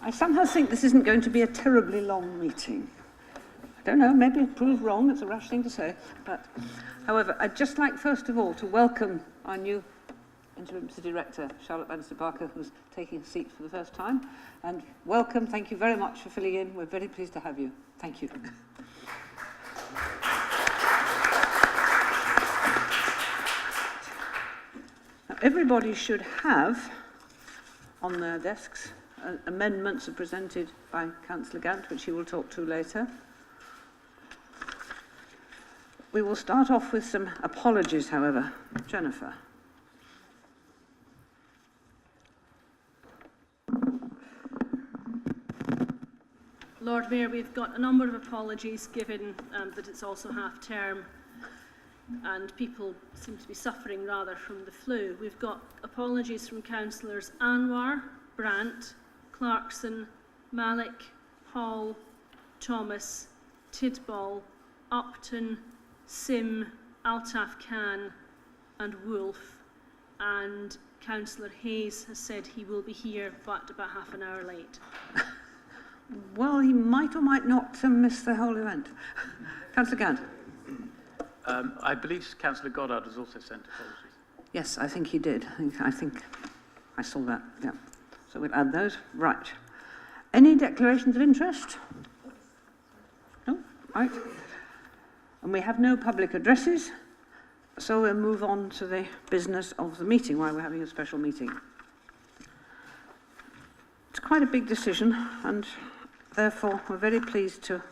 I somehow think this isn't going to be a terribly long meeting. I don't know, maybe it proved wrong, it's a rash thing to say. But, however, I'd just like, first of all, to welcome our new Interim City Director, Charlotte Bannister-Barker, who's taking a seat for the first time. And welcome, thank you very much for filling in. We're very pleased to have you. Thank you. Now, everybody should have on their desks amendments are presented by Councillor Gant, which he will talk to later. We will start off with some apologies, however. Jennifer. Lord Mayor, we've got a number of apologies given that it's also half-term and people seem to be suffering rather from the flu. We've got apologies from Councillors Anwar, Brandt, Clarkson, Malik, Hall, Thomas, Tidball, Upton, Sim, Altaf Khan and Wolfe, and Councillor Hayes has said he will be here but about half an hour late. Well, he might or might not miss the whole event. Councillor Gant. I believe Councillor Goddard has also sent apologies. Yes, I think he did. I think I saw that, yeah. So we'll add those. Right. Any declarations of interest? No? Right. And we have no public addresses, so we'll move on to the business of the meeting while we're having a special meeting. It's quite a big decision, and therefore we're very pleased to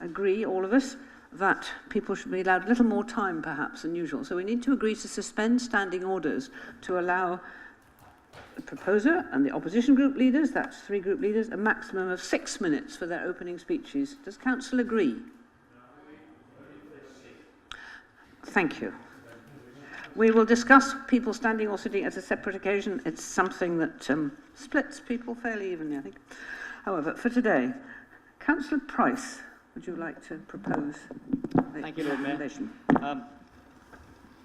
agree, all of us, that people should be allowed a little more time perhaps than usual. So we need to agree to suspend standing orders to allow the proposer and the opposition group leaders, that's 3 group leaders, a maximum of 6 minutes for their opening speeches. Does Council agree? Thank you. We will discuss people standing or sitting at a separate occasion. It's something that splits people fairly evenly, I think. However, for today, Councillor Price, would you like to propose the Thank you, Lord Mayor. recommendation?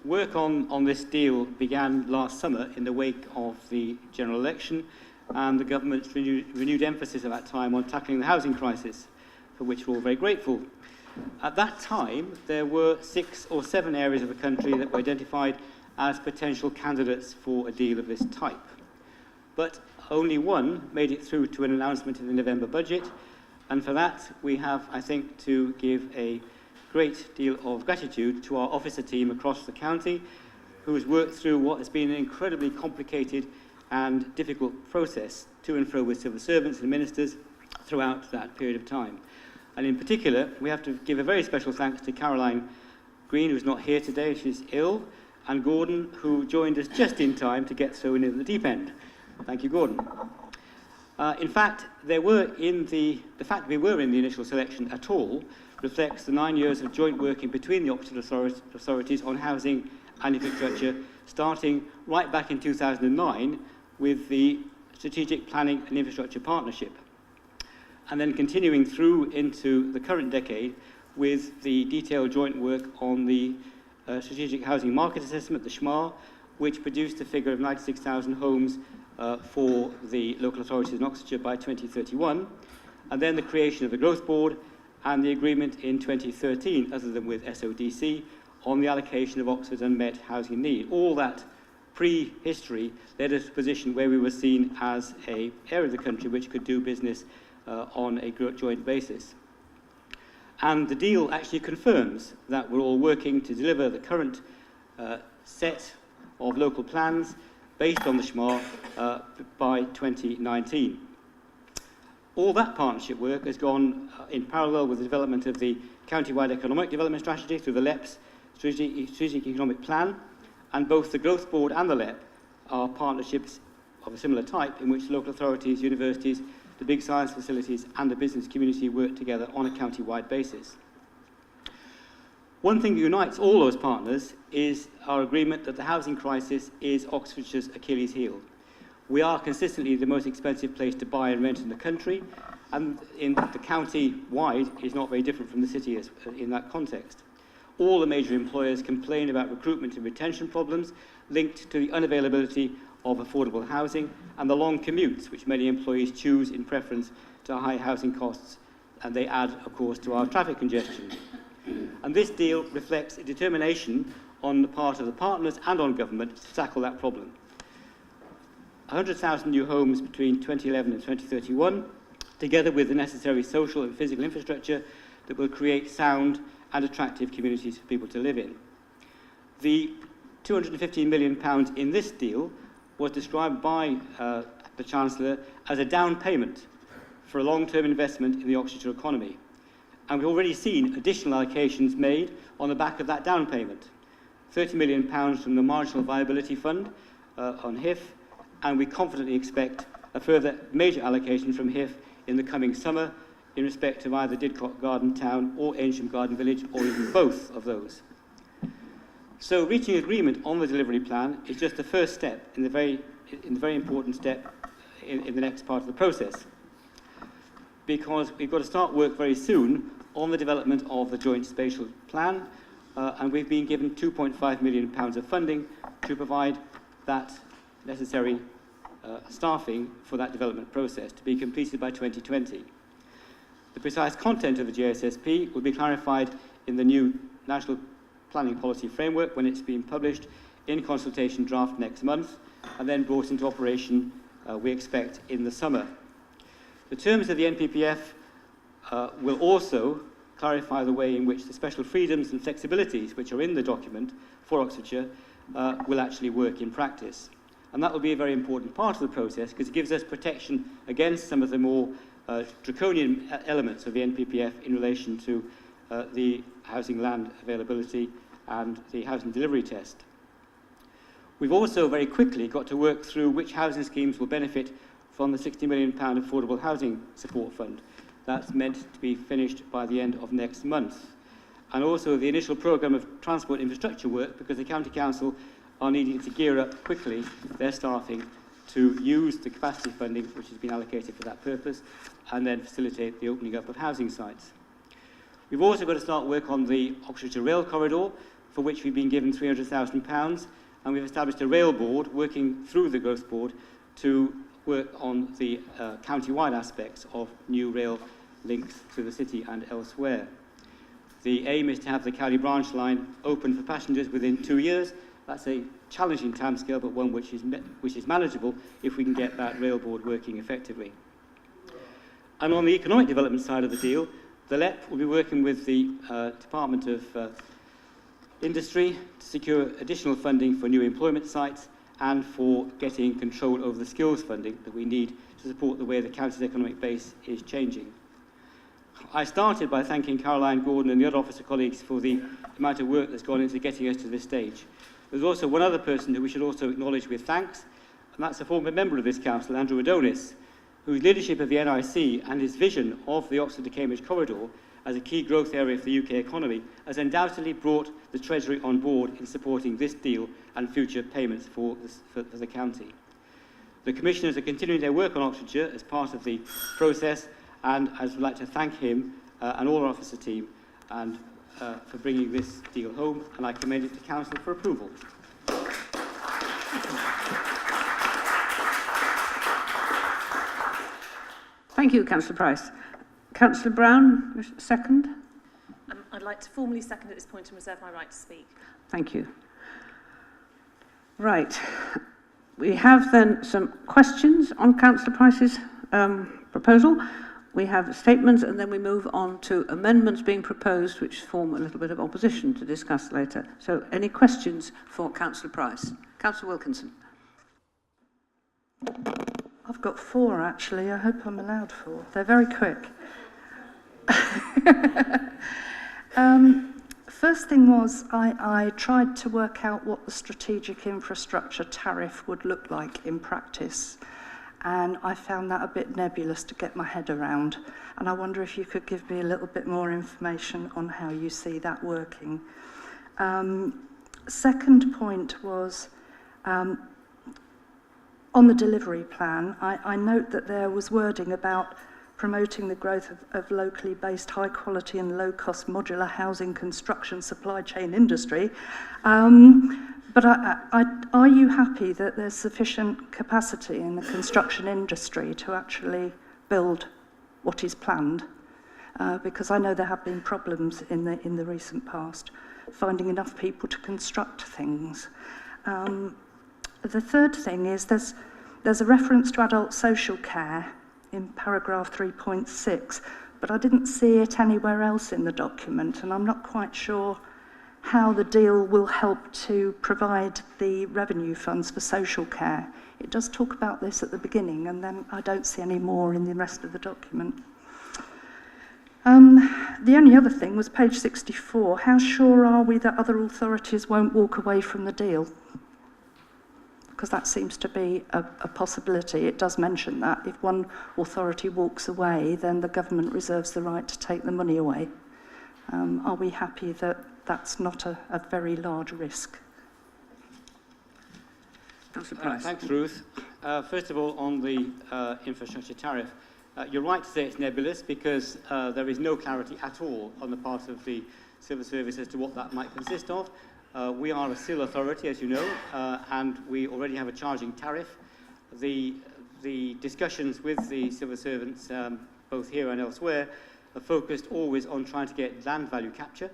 Work on this deal began last summer in the wake of the general election and the government's renewed emphasis at that time on tackling the housing crisis, for which we're all very grateful. At that time, there were 6 or 7 areas of the country that were identified as potential candidates for a deal of this type. But only one made it through to an announcement in the November budget, and for that we have, I think, to give a great deal of gratitude to our officer team across the county, who has worked through what has been an incredibly complicated and difficult process to and fro with civil servants and ministers throughout that period of time. And in particular, we have to give a very special thanks to Caroline Green, who's not here today, she's ill, and Gordon, who joined us just in time to get thrown in the deep end. Thank you, Gordon. In fact, the fact we were in the initial selection at all reflects the 9 years of joint working between the Oxfordshire authorities on housing and infrastructure, starting right back in 2009 with the Strategic Planning and Infrastructure Partnership, and then continuing through into the current decade with the detailed joint work on the Strategic Housing Market Assessment, the SHMAR, which produced a figure of 96,000 homes for the local authorities in Oxfordshire by 2031, and then the creation of the Growth Board and the agreement in 2013, other than with SODC, on the allocation of Oxford's unmet housing need. All that pre-history led us to a position where we were seen as an area of the country which could do business on a joint basis. And the deal actually confirms that we're all working to deliver the current set of local plans based on the SHMAR by 2019. All that partnership work has gone in parallel with the development of the county-wide economic development strategy through the LEP's Strategic Economic Plan, and both the Growth Board and the LEP are partnerships of a similar type in which local authorities, universities, the big science facilities and the business community work together on a county-wide basis. One thing that unites all those partners is our agreement that the housing crisis is Oxfordshire's Achilles heel. We are consistently the most expensive place to buy and rent in the country, and in the county-wide is not very different from the city in that context. all the major employers complain about recruitment and retention problems linked to the unavailability of affordable housing and the long commutes which many employees choose in preference to high housing costs, and they add, of course, to our traffic congestion. And this deal reflects a determination on the part of the partners and on government to tackle that problem. 100,000 new homes between 2011 and 2031, together with the necessary social and physical infrastructure that will create sound and attractive communities for people to live in. The £215 million in this deal was described by the Chancellor as a down payment for a long-term investment in the Oxfordshire economy. And we've already seen additional allocations made on the back of that down payment. £30 million from the Marginal Viability Fund on HIF, and we confidently expect a further major allocation from HIF in the coming summer in respect of either Didcot Garden Town or Ancient Garden Village, or even both of those. So reaching agreement on the delivery plan is just the first step in the very important step in the next part of the process, because we've got to start work very soon on the development of the joint spatial plan, and we've been given £2.5 million of funding to provide that necessary staffing for that development process to be completed by 2020. The precise content of the JSSP will be clarified in the new National Planning Policy Framework when it's been published in consultation draft next month, and then brought into operation, we expect, in the summer. The terms of the NPPF will also clarify the way in which the special freedoms and flexibilities which are in the document for Oxfordshire will actually work in practice. And that will be a very important part of the process, because it gives us protection against some of the more draconian elements of the NPPF in relation to the housing land availability and the housing delivery test. We've also very quickly got to work through which housing schemes will benefit from the £60 million Affordable Housing Support Fund. That's meant to be finished by the end of next month. And also the initial programme of transport infrastructure work, because the County Council are needing to gear up quickly their staffing to use the capacity funding which has been allocated for that purpose, and then facilitate the opening up of housing sites. We've also got to start work on the Oxfordshire Rail Corridor, for which we've been given £300,000, and we've established a rail board working through the Growth Board to work on the county-wide aspects of new rail links to the city and elsewhere. The aim is to have the Cowley branch line open for passengers within 2 years. That's a challenging timescale, but one which is manageable if we can get that rail board working effectively. And on the economic development side of the deal, the LEP will be working with the Department of Industry to secure additional funding for new employment sites and for getting control over the skills funding that we need to support the way the county's economic base is changing. I started by thanking Caroline Gordon and the other officer colleagues for the amount of work that's gone into getting us to this stage. There's also one other person who we should also acknowledge with thanks, and that's a former member of this council, Andrew Adonis, whose leadership of the NIC and his vision of the Oxford to Cambridge corridor as a key growth area for the UK economy has undoubtedly brought the Treasury on board in supporting this deal and future payments for the county. The Commissioners are continuing their work on Oxfordshire as part of the process, and I would like to thank him and all our officer team and for bringing this deal home, and I commend it to Council for approval. Thank you, Councillor Price. Councillor Brown, second. I'd like to formally second at this point and reserve my right to speak. Thank you. Right. We have then some questions on Councillor Price's proposal. We have statements, and then we move on to amendments being proposed, which form a little bit of opposition to discuss later. So any questions for Councillor Price? Councillor Wilkinson. I've got 4, actually. I hope I'm allowed 4. They're very quick. First thing was I tried to work out what the strategic infrastructure tariff would look like in practice, and I found that a bit nebulous to get my head around, and I wonder if you could give me a little bit more information on how you see that working. Second point was on the delivery plan. I note that there was wording about promoting the growth of locally based high quality and low cost modular housing construction supply chain industry. But are you happy that there's sufficient capacity in the construction industry to actually build what is planned? Because I know there have been problems in the recent past finding enough people to construct things. The third thing is there's a reference to adult social care in paragraph 3.6, but I didn't see it anywhere else in the document, and I'm not quite sure how the deal will help to provide the revenue funds for social care. It does talk about this at the beginning, and then I don't see any more in the rest of the document. The only other thing was page 64. How sure are we that other authorities won't walk away from the deal? Because that seems to be a possibility. It does mention that if one authority walks away, then the government reserves the right to take the money away. Are we happy that that's not a very large risk? Thanks, Ruth. First of all, on the infrastructure tariff, you're right to say it's nebulous because there is no clarity at all on the part of the civil service as to what that might consist of. We are a civil authority, as you know, and we already have a charging tariff. The discussions with the civil servants, both here and elsewhere, are focused always on trying to get land value capture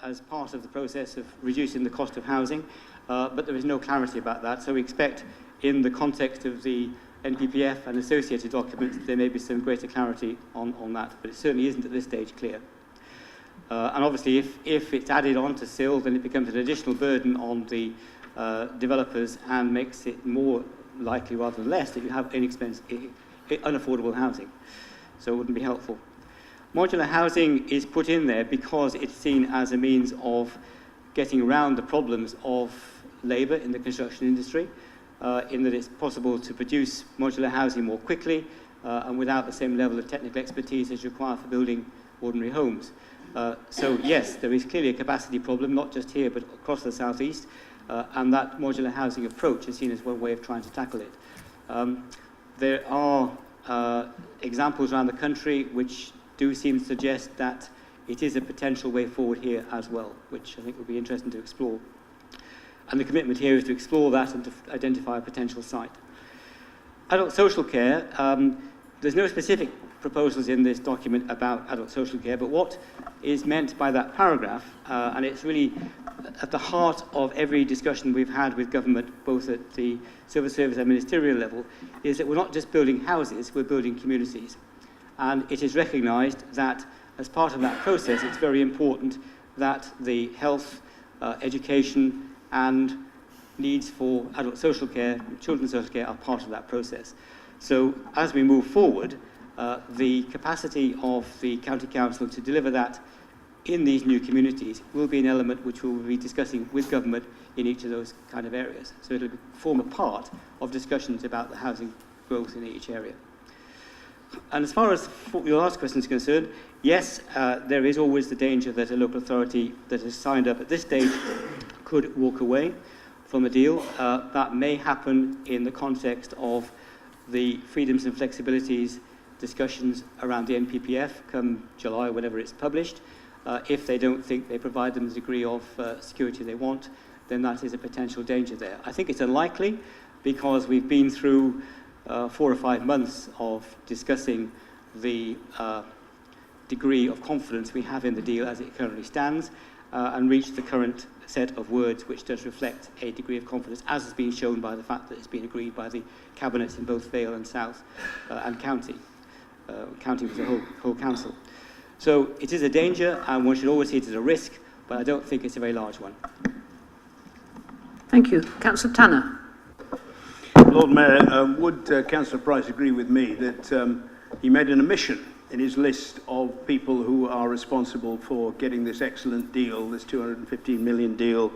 as part of the process of reducing the cost of housing, but there is no clarity about that. So we expect, in the context of the NPPF and associated documents, there may be some greater clarity on that, but it certainly isn't at this stage clear. And obviously, if it's added on to CIL, then it becomes an additional burden on the developers and makes it more likely rather than less that you have unaffordable housing. So it wouldn't be helpful. Modular housing is put in there because it's seen as a means of getting around the problems of labour in the construction industry, in that it's possible to produce modular housing more quickly and without the same level of technical expertise as required for building ordinary homes. So yes, there is clearly a capacity problem, not just here but across the southeast, and that modular housing approach is seen as one way of trying to tackle it. There are examples around the country which do seem to suggest that it is a potential way forward here as well, which I think would be interesting to explore. And the commitment here is to explore that and to identify a potential site. Adult social care, there's no specific proposals in this document about adult social care, but what is meant by that paragraph, and it's really at the heart of every discussion we've had with government, both at the civil service and ministerial level, is that we're not just building houses, we're building communities. And it is recognised that as part of that process, it's very important that the health, education and needs for adult social care, children's social care are part of that process. So as we move forward, the capacity of the County Council to deliver that in these new communities will be an element which we'll be discussing with government in each of those kind of areas. So it'll form a part of discussions about the housing growth in each area. And as far as your last question is concerned, yes, there is always the danger that a local authority that has signed up at this stage could walk away from a deal. That may happen in the context of the freedoms and flexibilities discussions around the NPPF come July, whenever it's published. If they don't think they provide them the degree of security they want, then that is a potential danger there. I think it's unlikely because we've been through 4 or 5 months of discussing the degree of confidence we have in the deal as it currently stands and reached the current set of words which does reflect a degree of confidence, as has been shown by the fact that it's been agreed by the cabinets in both Vale and South and County. County was the whole council. So it is a danger and one should always see it as a risk, but I don't think it's a very large one. Thank you. Councillor Tanner. Lord Mayor, would Councillor Price agree with me that he made an omission in his list of people who are responsible for getting this excellent deal, this 215 million deal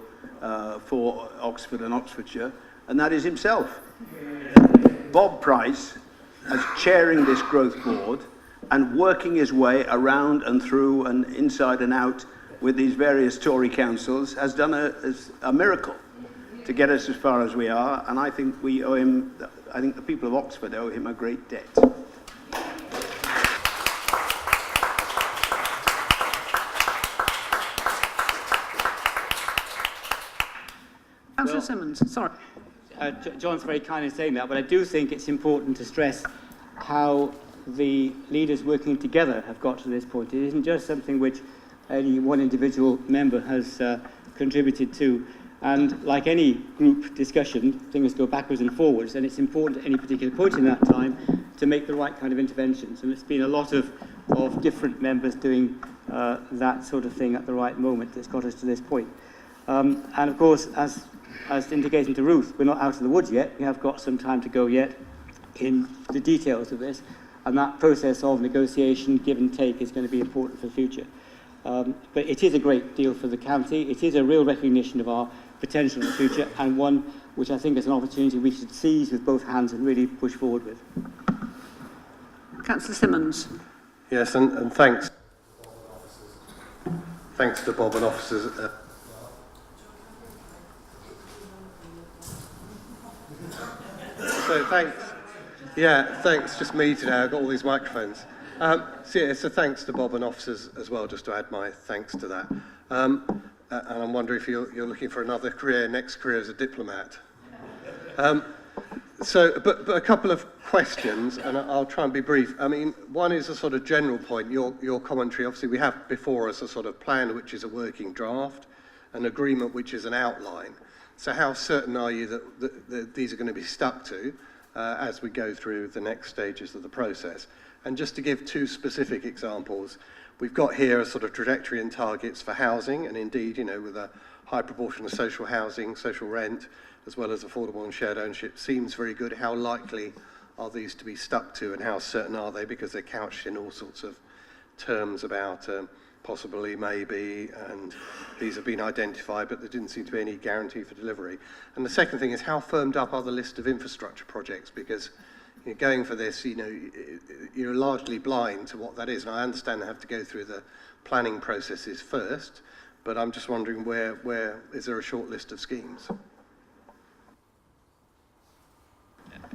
for Oxford and Oxfordshire, and that is himself. Bob Price, as chairing this growth board and working his way around and through and inside and out with these various Tory councils, has done a miracle to get us as far as we are, and I think we owe him, I think the people of Oxford owe him a great debt. Simmons, sorry. John's very kind in saying that, but I do think it's important to stress how the leaders working together have got to this point. It isn't just something which any one individual member has contributed to. And like any group discussion, things go backwards and forwards, and it's important at any particular point in that time to make the right kind of interventions. And it's been a lot of different members doing that sort of thing at the right moment that's got us to this point. And of course, as indicating to Ruth, we're not out of the woods yet. We have got some time to go yet in the details of this. And that process of negotiation, give and take, is going to be important for the future. But it is a great deal for the county. It is a real recognition of our potential in the future, and one which I think is an opportunity we should seize with both hands and really push forward with. Councillor Simmons. Yes, and thanks. Thanks to Bob and officers. So thanks. Yeah, thanks. Just me today. I've got all these microphones. So thanks to Bob and officers as well, just to add my thanks to that. And I'm wondering if you're looking for another career, next career as a diplomat. But a couple of questions, and I'll try and be brief. I mean, one is a sort of general point, your commentary. Obviously, we have before us a sort of plan which is a working draft, an agreement which is an outline. So how certain are you that these are going to be stuck to as we go through the next stages of the process? And just to give two specific examples, we've got here a sort of trajectory and targets for housing, and indeed, you know, with a high proportion of social housing, social rent, as well as affordable and shared ownership, seems very good. How likely are these to be stuck to, and how certain are they? Because they're couched in all sorts of terms about possibly, maybe, and these have been identified, but there didn't seem to be any guarantee for delivery. And the second thing is, how firmed up are the list of infrastructure projects? Because going for this, you know, you're largely blind to what that is. And I understand they have to go through the planning processes first, but I'm just wondering where is there a short list of schemes?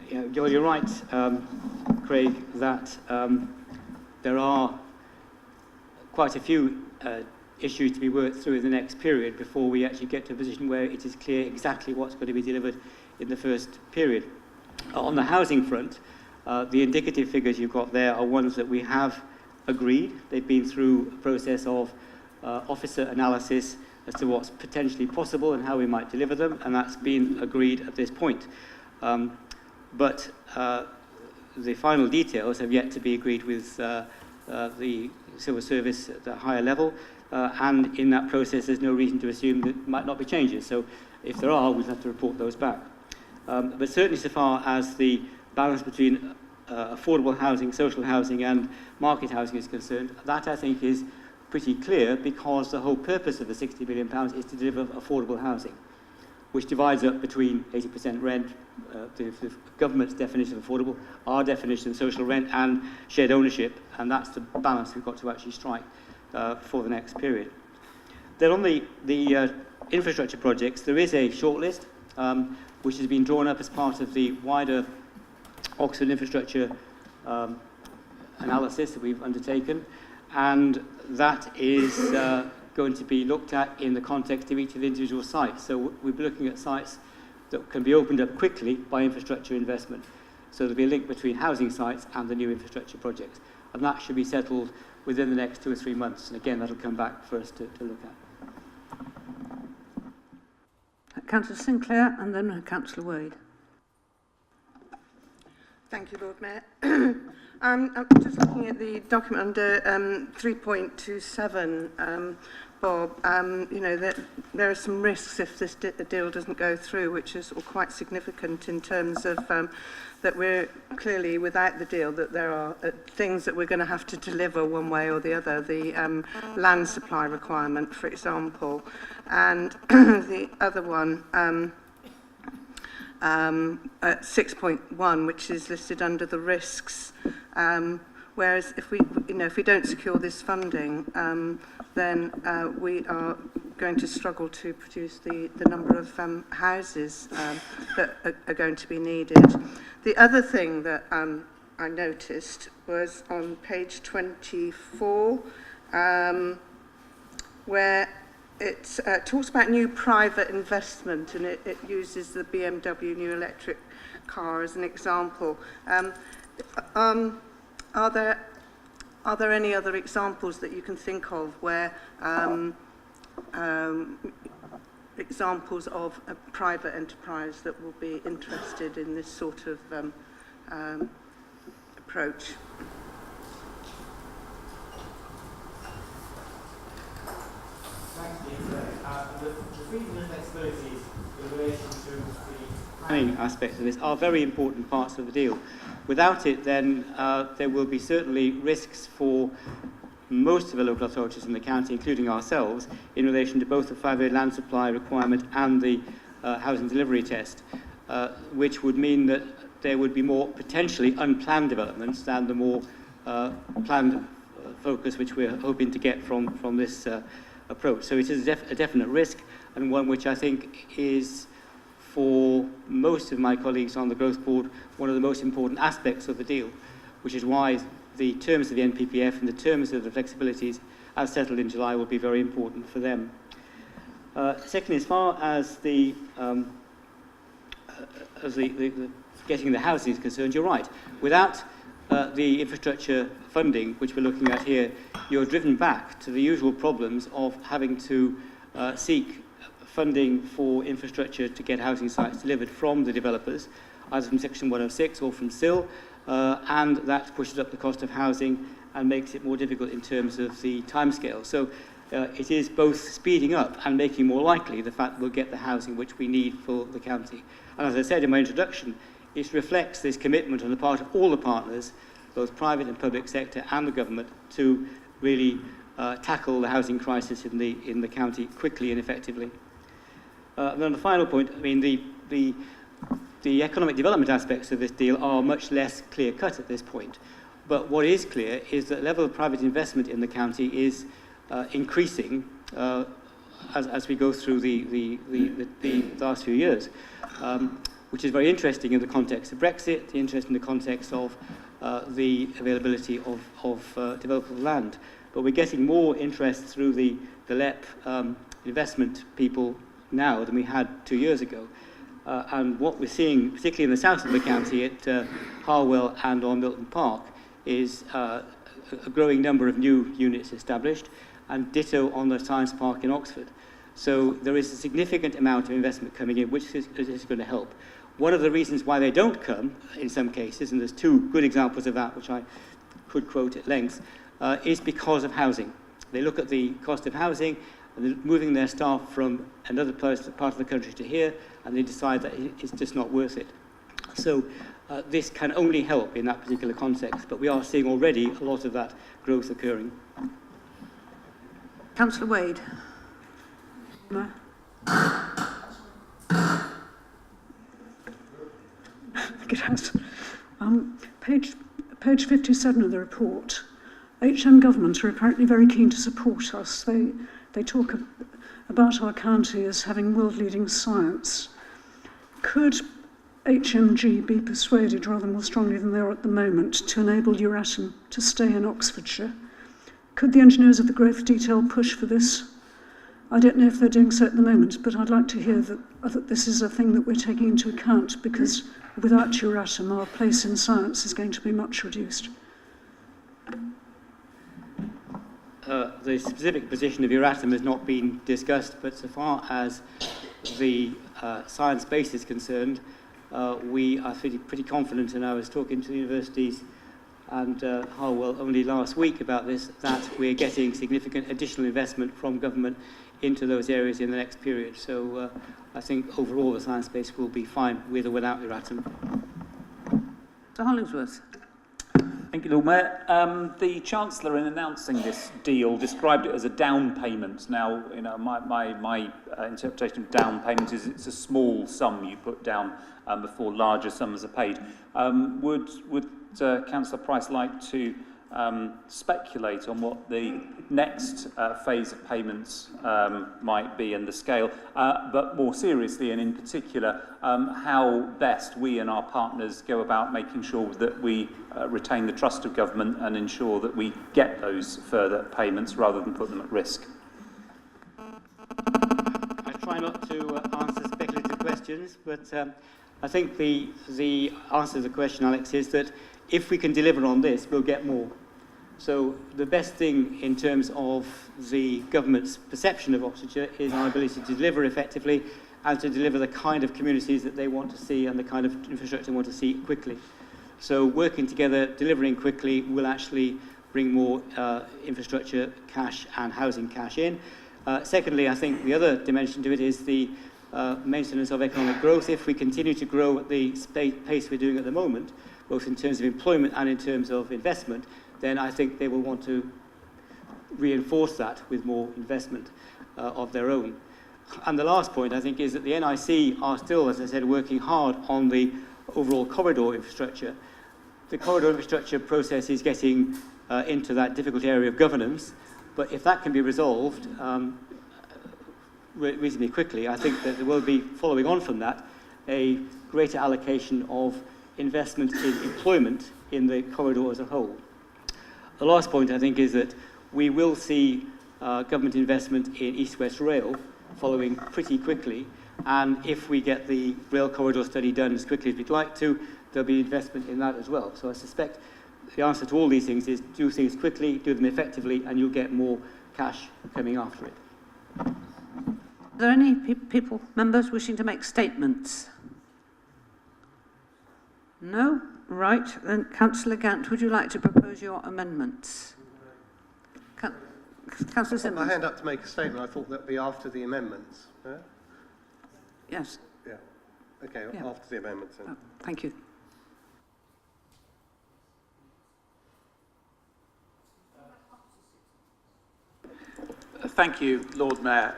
Yeah, you're right, Craig, that there are quite a few issues to be worked through in the next period before we actually get to a position where it is clear exactly what's going to be delivered in the first period. On the housing front, the indicative figures you've got there are ones that we have agreed. They've been through a process of officer analysis as to what's potentially possible and how we might deliver them, and that's been agreed at this point. But the final details have yet to be agreed with the civil service at the higher level, and in that process there's no reason to assume that there might not be changes. So if there are, we'll have to report those back. But certainly so far as the balance between affordable housing, social housing and market housing is concerned, that I think is pretty clear, because the whole purpose of the £60 billion is to deliver affordable housing, which divides up between 80% rent, the government's definition of affordable, our definition of social rent and shared ownership, and that's the balance we've got to actually strike for the next period. Then on the infrastructure projects, there is a shortlist which has been drawn up as part of the wider Oxford infrastructure analysis that we've undertaken, and that is going to be looked at in the context of each of the individual sites. So we'll be looking at sites that can be opened up quickly by infrastructure investment. So there'll be a link between housing sites and the new infrastructure projects, and that should be settled within the next 2 or 3 months. And again, that'll come back for us to look at. Councillor Sinclair and then Councillor Wade. Thank you, Lord Mayor. I'm just looking at the document under 3.27, Bob. You know, there are some risks if this deal doesn't go through, which is quite significant in terms of that we're clearly, without the deal, that there are things that we're going to have to deliver one way or the other. The land supply requirement, for example, and the other one, at 6.1, which is listed under the risks. Whereas if we don't secure this funding, then we are going to struggle to produce the number of houses that are going to be needed. The other thing that I noticed was on page 24, where it talks about new private investment, and it uses the BMW new electric car as an example. Are there any other examples that you can think of where examples of a private enterprise that will be interested in this sort of approach? The freedom and flexibilities in relation to the planning aspects of this are very important parts of the deal. Without it, then there will be certainly risks for most of the local authorities in the county, including ourselves, in relation to both the 5-year land supply requirement and the housing delivery test, which would mean that there would be more potentially unplanned developments than the more planned focus which we're hoping to get from this approach. So it is a definite risk, and one which I think is, for most of my colleagues on the Growth Board, one of the most important aspects of the deal, which is why the terms of the NPPF and the terms of the flexibilities as settled in July will be very important for them. Secondly, as far as the getting the housing is concerned, you're right. Without the infrastructure funding, which we're looking at here, you're driven back to the usual problems of having to seek funding for infrastructure to get housing sites delivered from the developers, either from Section 106 or from SIL, and that pushes up the cost of housing and makes it more difficult in terms of the timescale. So it is both speeding up and making more likely the fact that we'll get the housing which we need for the county. And as I said in my introduction, it reflects this commitment on the part of all the partners, both private and public sector and the government, to really tackle the housing crisis in the county quickly and effectively. And then the final point, I mean, the economic development aspects of this deal are much less clear-cut at this point. But what is clear is that the level of private investment in the county is increasing as we go through the last few years, which is very interesting in the context of Brexit, interesting in the context of the availability of developable land. But we're getting more interest through the LEP investment people now than we had 2 years ago. And what we're seeing, particularly in the south of the county at Harwell and on Milton Park, is a growing number of new units established, and ditto on the Science Park in Oxford. So there is a significant amount of investment coming in, which is going to help. One of the reasons why they don't come, in some cases, and there's two good examples of that, which I could quote at length, is because of housing. They look at the cost of housing, and they're moving their staff from another part of the country to here, and they decide that it's just not worth it. So this can only help in that particular context, but we are seeing already a lot of that growth occurring. Councillor Wade. No. Yes. Page 57 of the report, HM government are apparently very keen to support us. They talk about our county as having world-leading science. Could HMG be persuaded rather more strongly than they are at the moment to enable Euratom to stay in Oxfordshire? Could the engineers of the growth detail push for this? I don't know if they're doing so at the moment, but I'd like to hear that this is a thing that we're taking into account, because without Euratom, our place in science is going to be much reduced. The specific position of Euratom has not been discussed, but so far as the science base is concerned, we are pretty confident, and I was talking to the universities and Harwell only last week about this, that we're getting significant additional investment from government into those areas in the next period. So I think overall the science base will be fine with or without Euratom. Sir Hollingsworth. Thank you, Lord Mayor. The Chancellor, in announcing this deal, described it as a down payment. Now, you know, my interpretation of down payment is it's a small sum you put down before larger sums are paid. Would Councillor Price like to speculate on what the next phase of payments might be and the scale, but more seriously and in particular, how best we and our partners go about making sure that we retain the trust of government and ensure that we get those further payments rather than put them at risk? try not to answer speculative questions, but I think the answer to the question, Alex, is that if we can deliver on this, we'll get more. So the best thing in terms of the government's perception of Oxfordshire is our ability to deliver effectively and to deliver the kind of communities that they want to see and the kind of infrastructure they want to see quickly. So working together, delivering quickly, will actually bring more infrastructure cash and housing cash in. Secondly, I think the other dimension to it is the maintenance of economic growth. If we continue to grow at the pace we're doing at the moment, both in terms of employment and in terms of investment, then I think they will want to reinforce that with more investment of their own. And the last point, I think, is that the NIC are still, as I said, working hard on the overall corridor infrastructure. The corridor infrastructure process is getting into that difficult area of governance, but if that can be resolved reasonably quickly, I think that there will be, following on from that, a greater allocation of investment in employment in the corridor as a whole. The last point, I think, is that we will see government investment in East-West Rail following pretty quickly, and if we get the rail corridor study done as quickly as we'd like to, there'll be investment in that as well. So I suspect the answer to all these things is do things quickly, do them effectively, and you'll get more cash coming after it. Are there any people, members, wishing to make statements? No? Right. Then, Councillor Gant, would you like to propose your amendments? Councillor Simmons. I put my hand up to make a statement. I thought that would be after the amendments. Yeah? Yes. Yeah. Okay, Yeah. after the amendments then. Oh, thank you. Thank you, Lord Mayor.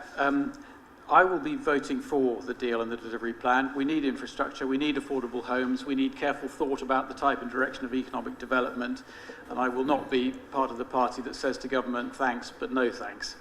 I will be voting for the deal and the delivery plan. We need infrastructure, we need affordable homes, we need careful thought about the type and direction of economic development, and I will not be part of the party that says to government, thanks, but no thanks.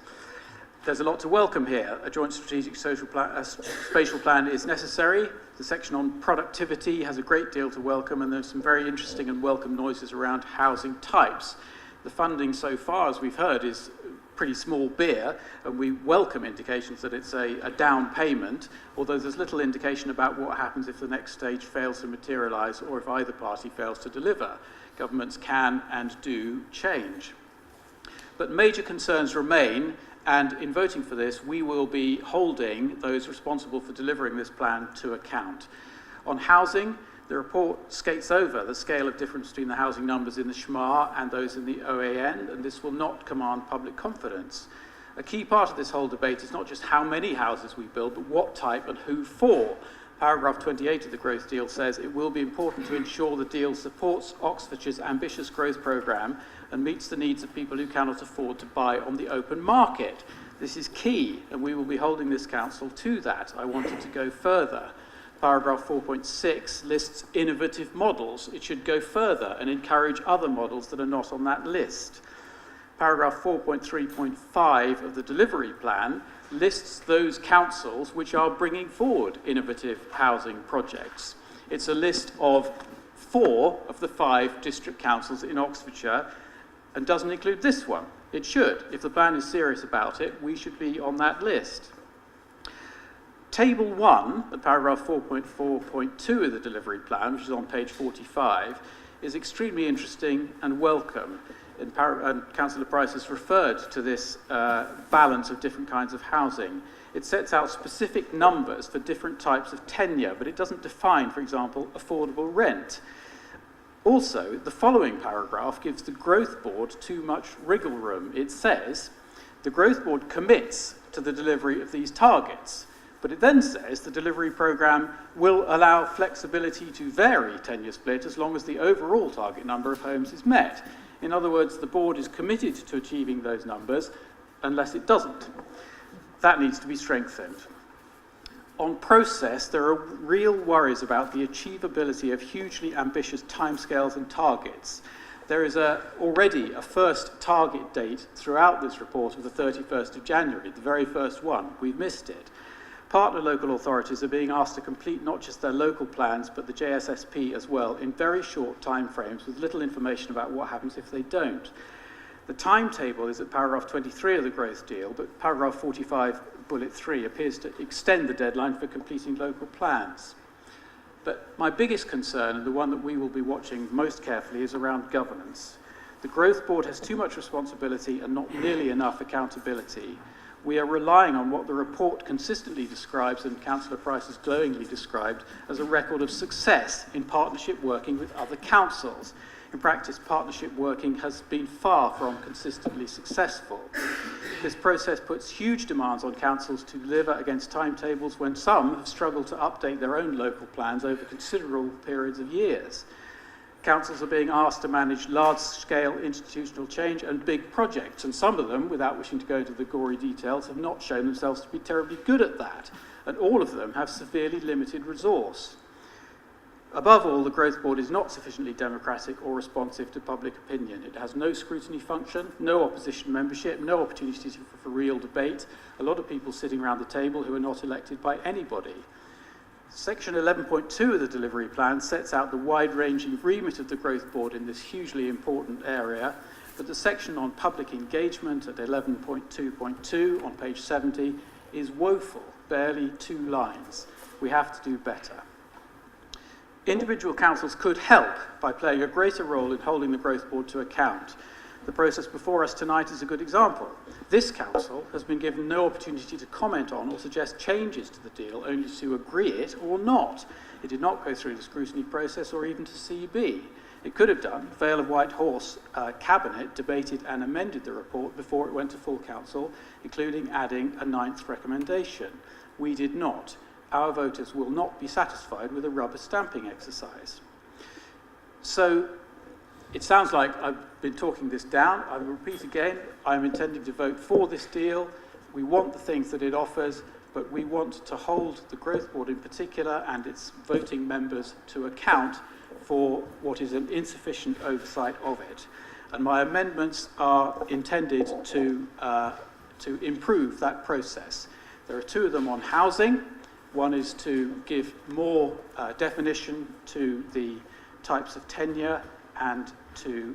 There's a lot to welcome here. A joint strategic spatial plan is necessary. The section on productivity has a great deal to welcome, and there's some very interesting and welcome noises around housing types. The funding so far, as we've heard, is pretty small beer, and we welcome indications that it's a down payment, although there's little indication about what happens if the next stage fails to materialise or if either party fails to deliver. Governments can and do change. But major concerns remain, and in voting for this, we will be holding those responsible for delivering this plan to account. On housing, the report skates over the scale of difference between the housing numbers in the SHMA and those in the OAN, and this will not command public confidence. A key part of this whole debate is not just how many houses we build, but what type and who for. Paragraph 28 of the growth deal says it will be important to ensure the deal supports Oxfordshire's ambitious growth programme and meets the needs of people who cannot afford to buy on the open market. This is key, and we will be holding this council to that. I wanted to go further. Paragraph 4.6 lists innovative models. It should go further and encourage other models that are not on that list. Paragraph 4.3.5 of the delivery plan lists those councils which are bringing forward innovative housing projects. It's a list of 4 of the 5 district councils in Oxfordshire and doesn't include this one. It should. If the plan is serious about it, we should be on that list. Table 1, the paragraph 4.4.2 of the delivery plan, which is on page 45, is extremely interesting and welcome. And Councillor Price has referred to this balance of different kinds of housing. It sets out specific numbers for different types of tenure, but it doesn't define, for example, affordable rent. Also, the following paragraph gives the Growth Board too much wriggle room. It says, the Growth Board commits to the delivery of these targets, but it then says the delivery programme will allow flexibility to vary tenure split as long as the overall target number of homes is met. In other words, the board is committed to achieving those numbers unless it doesn't. That needs to be strengthened. On process, there are real worries about the achievability of hugely ambitious timescales and targets. There is already a first target date throughout this report of the 31st of January, the very first one. We've missed it. Partner local authorities are being asked to complete not just their local plans, but the JSSP as well, in very short timeframes with little information about what happens if they don't. The timetable is at paragraph 23 of the growth deal, but paragraph 45 bullet 3, appears to extend the deadline for completing local plans. But my biggest concern, and the one that we will be watching most carefully, is around governance. The Growth Board has too much responsibility and not nearly enough accountability. We are relying on what the report consistently describes, and Councillor Price has glowingly described, as a record of success in partnership working with other councils. In practice, partnership working has been far from consistently successful. This process puts huge demands on councils to deliver against timetables when some have struggled to update their own local plans over considerable periods of years. Councils are being asked to manage large-scale institutional change and big projects, and some of them, without wishing to go into the gory details, have not shown themselves to be terribly good at that, and all of them have severely limited resource. Above all, the Growth Board is not sufficiently democratic or responsive to public opinion. It has no scrutiny function, no opposition membership, no opportunities for real debate, a lot of people sitting around the table who are not elected by anybody. Section 11.2 of the delivery plan sets out the wide-ranging remit of the Growth Board in this hugely important area, but the section on public engagement at 11.2.2 on page 70 is woeful, barely 2 lines. We have to do better. Individual councils could help by playing a greater role in holding the Growth Board to account. The process before us tonight is a good example. This council has been given no opportunity to comment on or suggest changes to the deal, only to agree it or not. It did not go through the scrutiny process or even to CB. It could have done. Vale of White Horse Cabinet debated and amended the report before it went to full council, including adding a 9th recommendation. We did not. Our voters will not be satisfied with a rubber stamping exercise. So it sounds like I've been talking this down. I will repeat again, I'm intending to vote for this deal. We want the things that it offers, but we want to hold the Growth Board in particular and its voting members to account for what is an insufficient oversight of it. And my amendments are intended to improve that process. There are 2 of them on housing. One is to give more definition to the types of tenure and to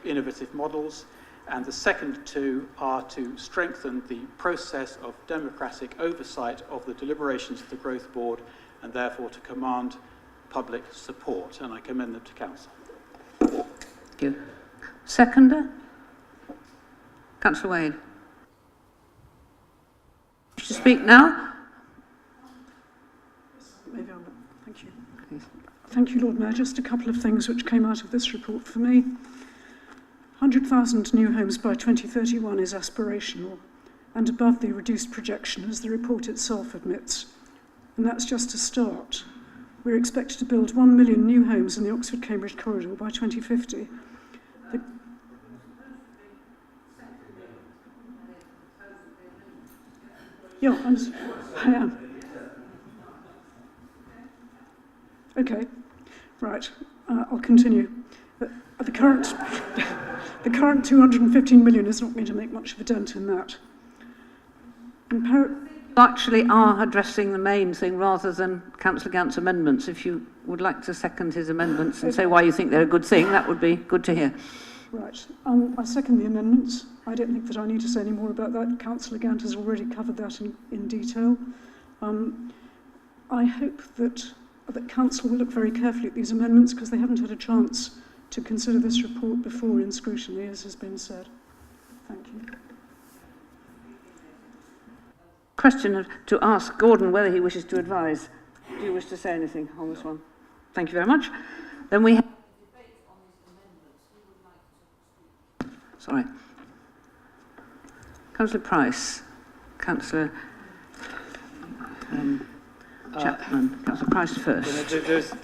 innovative models. And the second 2 are to strengthen the process of democratic oversight of the deliberations of the Growth Board and therefore to command public support. And I commend them to Council. Thank you. Seconder? Councillor Wade. Wish to speak now? Maybe I will. Thank you. Please. Thank you, Lord Mayor. Just a couple of things which came out of this report for me. 100,000 new homes by 2031 is aspirational and above the reduced projection, as the report itself admits. And that's just a start. We're expected to build 1 million new homes in the Oxford-Cambridge corridor by 2050. I am. Okay, right, I'll continue. The current 215 million is not going to make much of a dent in that. You actually are addressing the main thing rather than Councillor Gant's amendments. If you would like to second his amendments and say why you think they're a good thing, that would be good to hear. Right, I second the amendments. I don't think that I need to say any more about that. Councillor Gant has already covered that in detail. I hope that Council will look very carefully at these amendments because they haven't had a chance to consider this report before in scrutiny, as has been said. Thank you. Question to ask Gordon whether he wishes to advise. Do you wish to say anything on this one? Thank you very much. Then we have... Sorry. Councillor Price. Councillor... Chapman. Councillor Price first.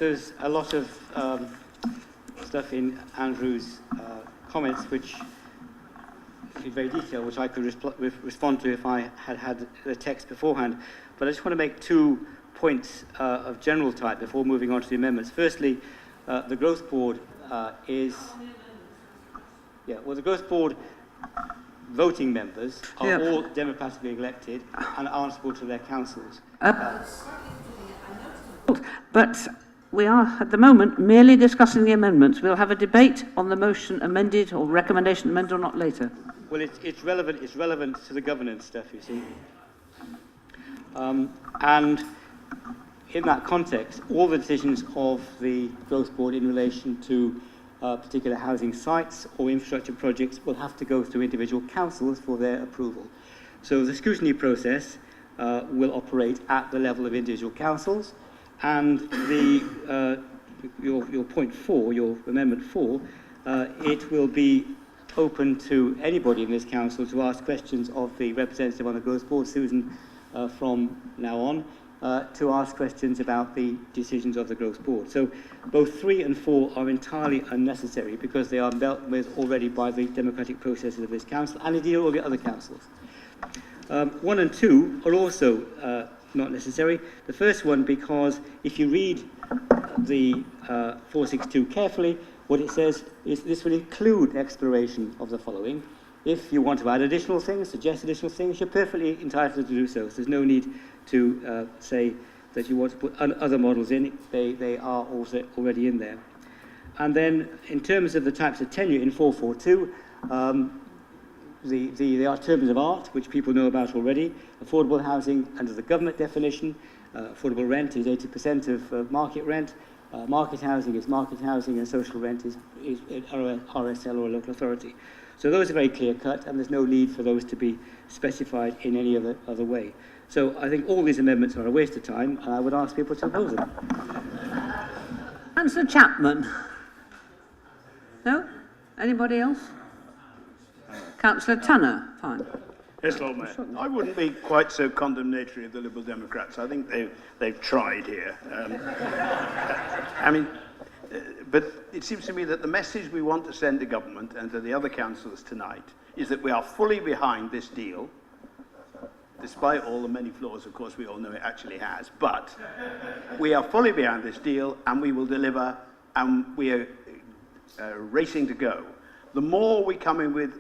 There's a lot of stuff in Andrew's comments which is very detailed, which I could respond to if I had the text beforehand. But I just want to make 2 points of general type before moving on to the amendments. Firstly, the Growth Board the Growth Board voting members are all democratically elected and answerable to their councils. But we are, at the moment, merely discussing the amendments. We'll have a debate on the motion amended or recommendation amended or not later. Well, it's relevant to the governance stuff, you see. And in that context, all the decisions of the Growth Board in relation to particular housing sites or infrastructure projects will have to go through individual councils for their approval. So the scrutiny process will operate at the level of individual councils, and your point 4, your amendment 4, it will be open to anybody in this council to ask questions of the representative on the Growth Board, Susan, from now on, to ask questions about the decisions of the Growth Board. So both 3 and 4 are entirely unnecessary because they are dealt with already by the democratic processes of this council and indeed all the other councils. 1 and 2 are also not necessary. The first one because if you read the 462 carefully, what it says is this will include exploration of the following. If you want to add additional things, suggest additional things, you're perfectly entitled to do so. So there's no need to say that you want to put other models in. They are also already in there. And then in terms of the types of tenure in 442, there are terms of art, which people know about already. Affordable housing under the government definition. Affordable rent is 80% of market rent. Market housing is market housing, and social rent is RSL or a local authority. So those are very clear-cut, and there's no need for those to be specified in any other way. So I think all these amendments are a waste of time, and I would ask people to oppose them. Councillor Chapman. No? Anybody else? Councillor Tanner. Fine. Yes, Lord Mayor. I wouldn't be quite so condemnatory of the Liberal Democrats. I think they've tried here. I mean, but it seems to me that the message we want to send to government and to the other councillors tonight is that we are fully behind this deal, despite all the many flaws, of course, we all know it actually has. But we are fully behind this deal, and we will deliver, and we are racing to go. The more we come in with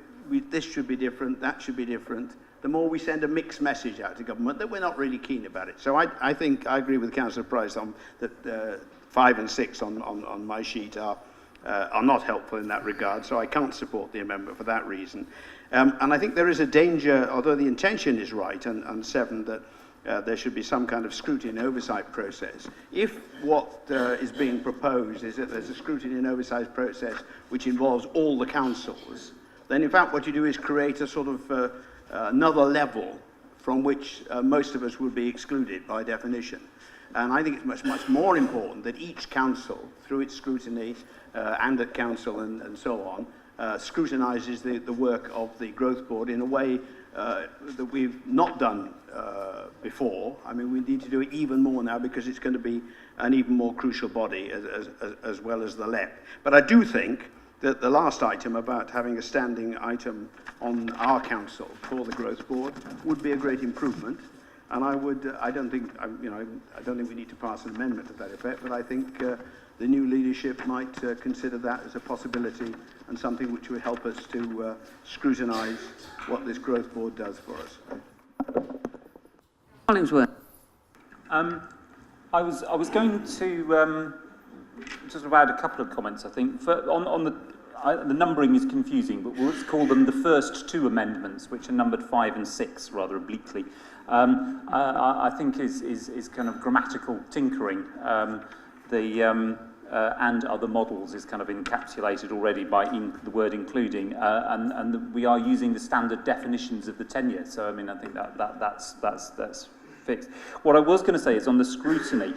this should be different, that should be different, the more we send a mixed message out to government that we're not really keen about it. So I think I agree with Councillor Price on that 5 and 6 on my sheet are not helpful in that regard, so I can't support the amendment for that reason. And I think there is a danger, although the intention is right, and 7, that there should be some kind of scrutiny and oversight process. If what is being proposed is that there's a scrutiny and oversight process which involves all the councils, then in fact what you do is create a sort of another level from which most of us would be excluded by definition. And I think it's much, much more important that each council, through its scrutiny and at council and so on, scrutinises the work of the Growth Board in a way that we've not done before. I mean, we need to do it even more now because it's going to be an even more crucial body as well as the LEP. But I do think that the last item about having a standing item on our council for the Growth Board would be a great improvement. And I don't think we need to pass an amendment to that effect, but I think the new leadership might consider that as a possibility and something which would help us to scrutinise what this Growth Board does for us. Hollingsworth. I was going to just add a couple of comments, I think. On the numbering is confusing, but let's call them the first 2 amendments, which are numbered 5 and 6, rather obliquely. I think is kind of grammatical tinkering. And other models is kind of encapsulated already by the word including, and we are using the standard definitions of the tenure. So I mean, I think that's fixed. What I was going to say is on the scrutiny.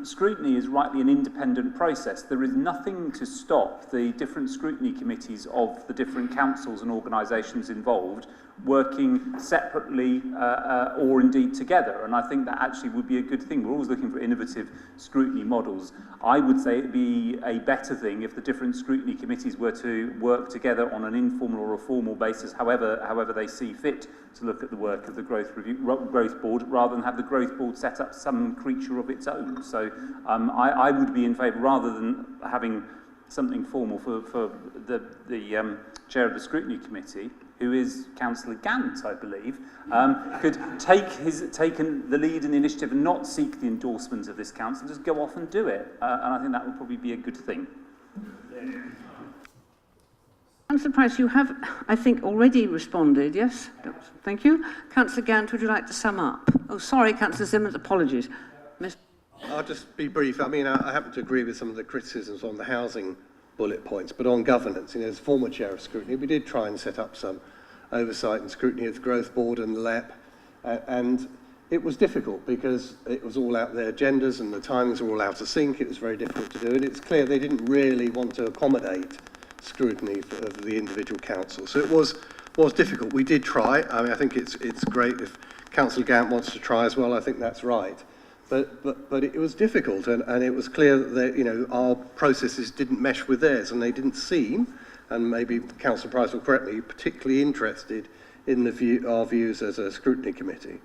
Scrutiny is rightly an independent process. There is nothing to stop the different scrutiny committees of the different councils and organisations involved working separately or indeed together. And I think that actually would be a good thing. We're always looking for innovative scrutiny models. I would say it'd be a better thing if the different scrutiny committees were to work together on an informal or a formal basis, however they see fit, to look at the work of the Growth Board, rather than have the Growth Board set up some creature of its own. So I would be in favour, rather than having something formal for the chair of the Scrutiny Committee, who is Councillor Gant, I believe, could take the lead and the initiative and not seek the endorsement of this council, just go off and do it. And I think that would probably be a good thing. Councillor Price, you have, I think, already responded, yes? Thank you. Councillor Gant, would you like to sum up? Oh, sorry, Councillor Simmons, apologies. I'll just be brief. I mean, I happen to agree with some of the criticisms on the housing bullet points, but on governance, as former chair of scrutiny, we did try and set up some oversight and scrutiny of the Growth Board and the LEP, and it was difficult because it was all out their agendas and the timings were all out of sync. It was very difficult to do, and it's clear they didn't really want to accommodate scrutiny of the individual council. So it was difficult. We did try. I mean, I think it's great if Councillor Gant wants to try as well. I think that's right. But it was difficult, and it was clear that our processes didn't mesh with theirs, and they didn't seem, and maybe Councillor Price will correct me, particularly interested in our views as a scrutiny committee.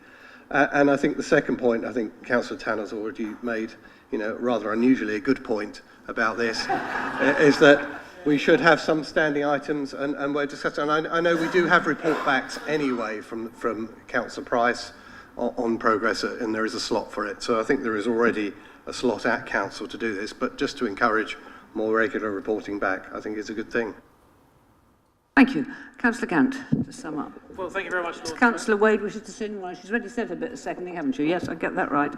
And I think the second point, I think Councillor Tanner's already made, rather unusually a good point about this, is that we should have some standing items, and we're discussing. And I know we do have report backs anyway from Councillor Price on progress, and there is a slot for it. So I think there is already a slot at Council to do this, but just to encourage more regular reporting back, I think is a good thing. Thank you. Councillor Gant, to sum up. Well, thank you very much, Lord. Councillor Wade wishes to say well, she's already said a bit of seconding, haven't you? Yes, I get that right.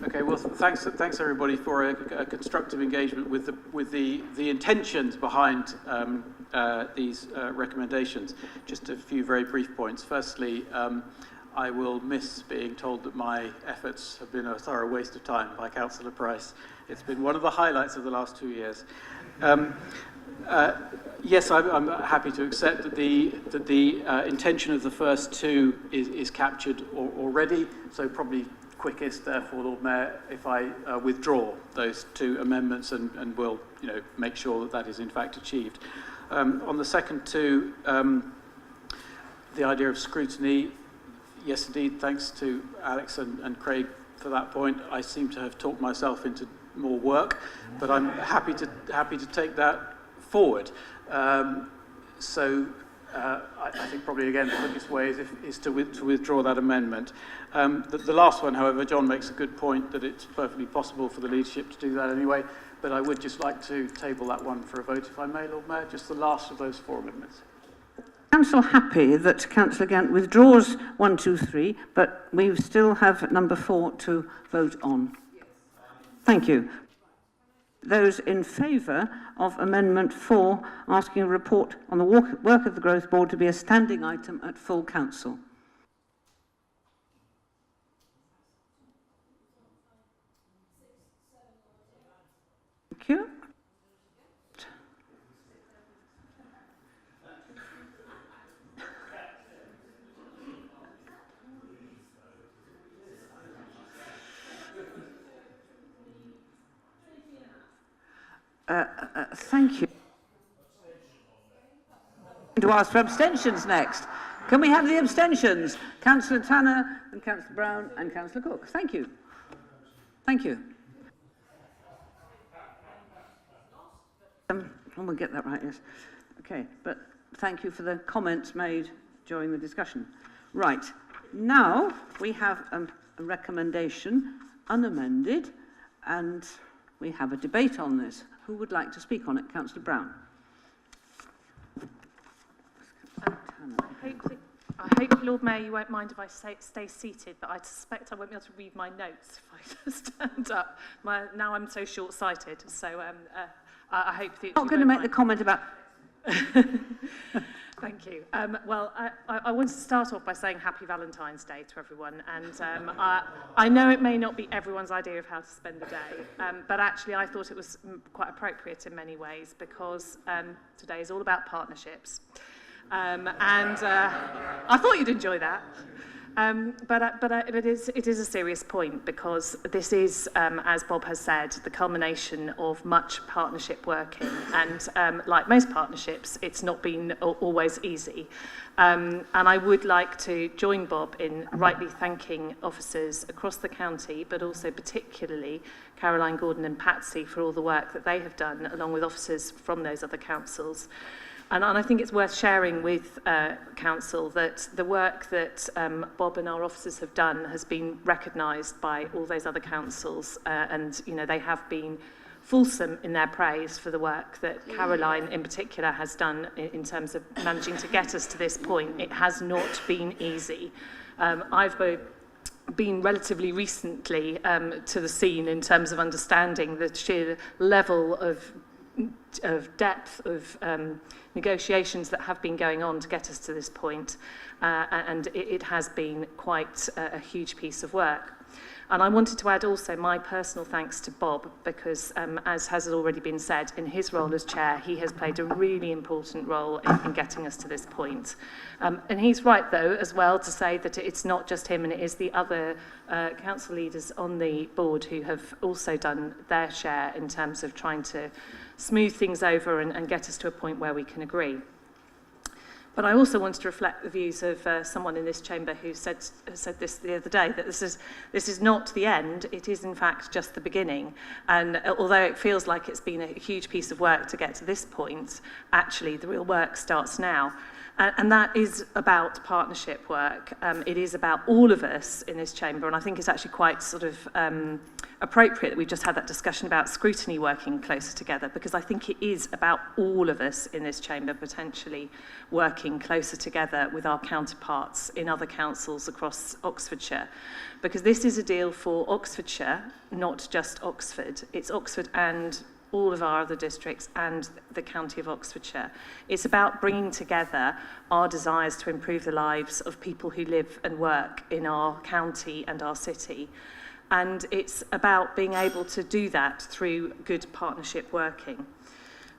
Okay, well, thanks everybody for a constructive engagement with the intentions behind these recommendations. Just a few very brief points. Firstly, I will miss being told that my efforts have been a thorough waste of time by Councillor Price. It's been one of the highlights of the last 2 years. Yes, I'm happy to accept that the intention of the first two is captured already, so probably quickest, therefore, Lord Mayor, if I withdraw those two amendments and will make sure that is in fact achieved. On the second two, the idea of scrutiny, yes, indeed, thanks to Alex and Craig for that point. I seem to have talked myself into more work, but I'm happy to take that forward. I think probably again the quickest way is to withdraw that amendment. The last one, however, John makes a good point that it's perfectly possible for the leadership to do that anyway, but I would just like to table that one for a vote, if I may, Lord Mayor, just the last of those 4 amendments. Council happy that Councillor Gant withdraws 1, 2, 3, but we still have number 4 to vote on. Thank you. Those in favour of Amendment 4, asking a report on the work of the Growth Board to be a standing item at full council. Thank you. Thank you. To ask for abstentions next. Can we have the abstentions? Councillor Tanner and Councillor Brown and Councillor Cook. Thank you. Thank you. We'll get that right, yes. Okay, but thank you for the comments made during the discussion. Right, now we have a recommendation, unamended, and we have a debate on this. Who would like to speak on it? Councillor Brown. I hope, Lord Mayor, you won't mind if I stay seated, but I suspect I won't be able to read my notes if I just stand up. Now I'm so short-sighted, so I hope that I'm not going to make the comment about... Thank you. Well, I wanted to start off by saying Happy Valentine's Day to everyone, and I know it may not be everyone's idea of how to spend the day, but actually I thought it was quite appropriate in many ways because today is all about partnerships. And I thought you'd enjoy that. But it is a serious point because this is, as Bob has said, the culmination of much partnership working. And like most partnerships, it's not been always easy. And I would like to join Bob in rightly thanking officers across the county, but also particularly Caroline Gordon and Patsy for all the work that they have done, along with officers from those other councils. And I think it's worth sharing with Council that the work that Bob and our officers have done has been recognised by all those other councils, and they have been fulsome in their praise for the work that Caroline in particular has done in terms of managing to get us to this point. It has not been easy. I've been relatively recently to the scene in terms of understanding the sheer level of depth of negotiations that have been going on to get us to this point, and it has been quite a huge piece of work. And I wanted to add also my personal thanks to Bob, because as has already been said, in his role as chair, he has played a really important role in getting us to this point. And he's right, though, as well, to say that it's not just him, and it is the other council leaders on the board who have also done their share in terms of trying to smooth things over and get us to a point where we can agree. But I also wanted to reflect the views of someone in this chamber who said this the other day, that this is not the end, it is in fact just the beginning. And although it feels like it's been a huge piece of work to get to this point, actually the real work starts now. And that is about partnership work. It is about all of us in this chamber, and I think it's actually quite sort of appropriate that we've just had that discussion about scrutiny working closer together, because I think it is about all of us in this chamber potentially working closer together with our counterparts in other councils across Oxfordshire. Because this is a deal for Oxfordshire, not just Oxford. It's Oxford and all of our other districts and the county of Oxfordshire. It's about bringing together our desires to improve the lives of people who live and work in our county and our city. And it's about being able to do that through good partnership working.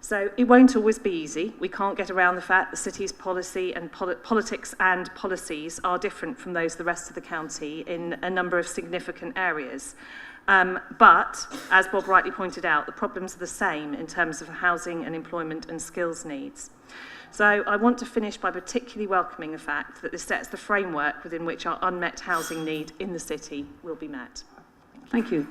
So it won't always be easy. We can't get around the fact the city's policy and politics and policies are different from those of the rest of the county in a number of significant areas. But, as Bob rightly pointed out, the problems are the same in terms of housing and employment and skills needs. So I want to finish by particularly welcoming the fact that this sets the framework within which our unmet housing need in the city will be met. Thank you.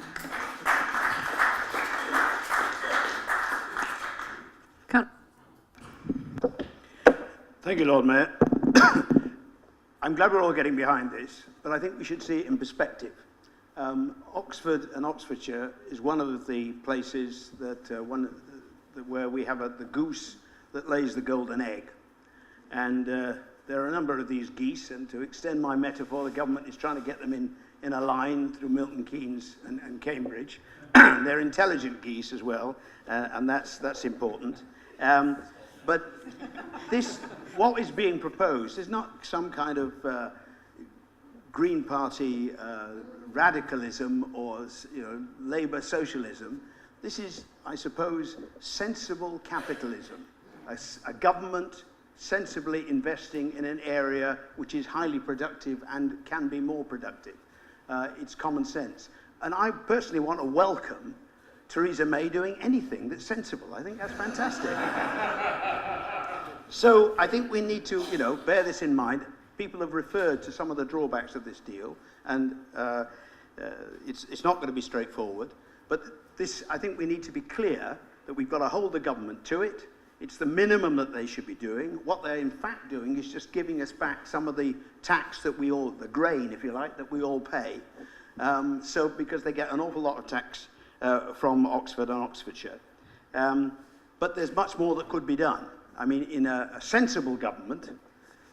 Thank you, Lord Mayor. I'm glad we're all getting behind this, but I think we should see it in perspective. Oxford and Oxfordshire is one of the places that where we have the goose that lays the golden egg. And there are a number of these geese, and to extend my metaphor, the government is trying to get them in a line through Milton Keynes and Cambridge. They're intelligent geese as well, and that's important. But what is being proposed is not some kind of Green Party radicalism or Labour socialism. This is, I suppose, sensible capitalism. A government sensibly investing in an area which is highly productive and can be more productive. It's common sense. And I personally want to welcome Theresa May doing anything that's sensible. I think that's fantastic. So I think we need to, bear this in mind. People have referred to some of the drawbacks of this deal, and it's not going to be straightforward. But I think we need to be clear that we've got to hold the government to it. It's the minimum that they should be doing. What they're in fact doing is just giving us back some of the tax that the grain, if you like, that we all pay. Because they get an awful lot of tax from Oxford and Oxfordshire. But there's much more that could be done. I mean, in a sensible government, and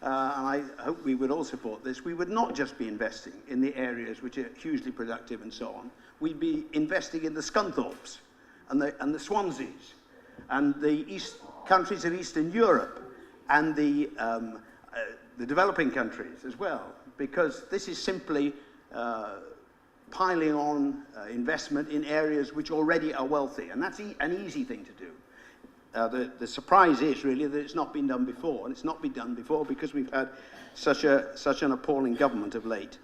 I hope we would all support this, we would not just be investing in the areas which are hugely productive and so on. We'd be investing in the Scunthorpes and the Swanseas and the countries of Eastern Europe and the developing countries as well, because this is simply piling on investment in areas which already are wealthy, and that's an easy thing to do. The surprise is really that it's not been done before, and it's not been done before because we've had such an appalling government of late.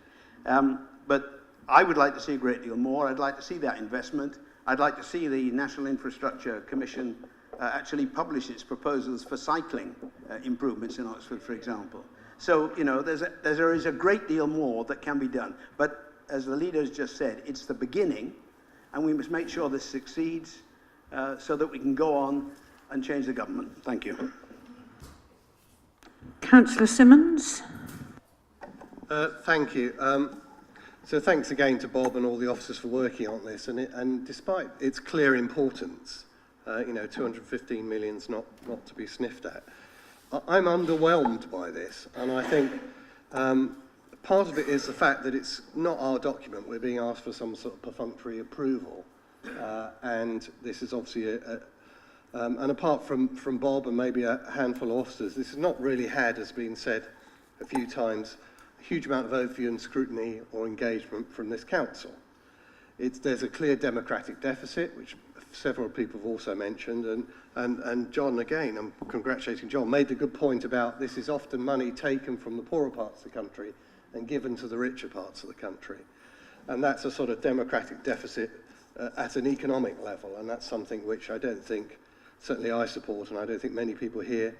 But I would like to see a great deal more. I'd like to see that investment. I'd like to see the National Infrastructure Commission actually publish its proposals for cycling improvements in Oxford, for example. So, there is a great deal more that can be done. But as the leaders just said, it's the beginning, and we must make sure this succeeds so that we can go on and change the government. Thank you. Councillor Simmons. Thank you. So thanks again to Bob and all the officers for working on this. And despite its clear importance, 215 million's not to be sniffed at. I'm underwhelmed by this, and I think part of it is the fact that it's not our document. We're being asked for some sort of perfunctory approval, and this is obviously and apart from Bob and maybe a handful of officers, this has not really had, as been said a few times, a huge amount of overview and scrutiny or engagement from this council. There's a clear democratic deficit, which several people have also mentioned, and John, again, I'm congratulating John, made the good point about this is often money taken from the poorer parts of the country and given to the richer parts of the country. And that's a sort of democratic deficit at an economic level, and that's something which I don't think, certainly I support, and I don't think many people here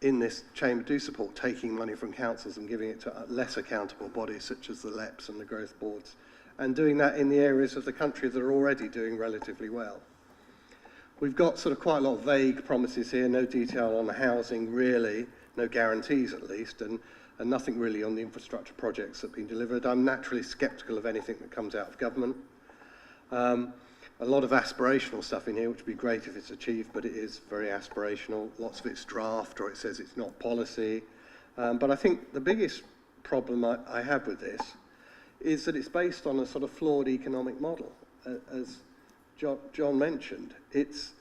in this chamber do support taking money from councils and giving it to less accountable bodies such as the LEPs and the growth boards, and doing that in the areas of the country that are already doing relatively well. We've got sort of quite a lot of vague promises here, no detail on the housing really, no guarantees at least, and nothing really on the infrastructure projects that have been delivered. I'm naturally sceptical of anything that comes out of government. A lot of aspirational stuff in here, which would be great if it's achieved, but it is very aspirational. Lots of it's draft, or it says it's not policy. But I think the biggest problem I have with this is that it's based on a sort of flawed economic model. As John mentioned, it's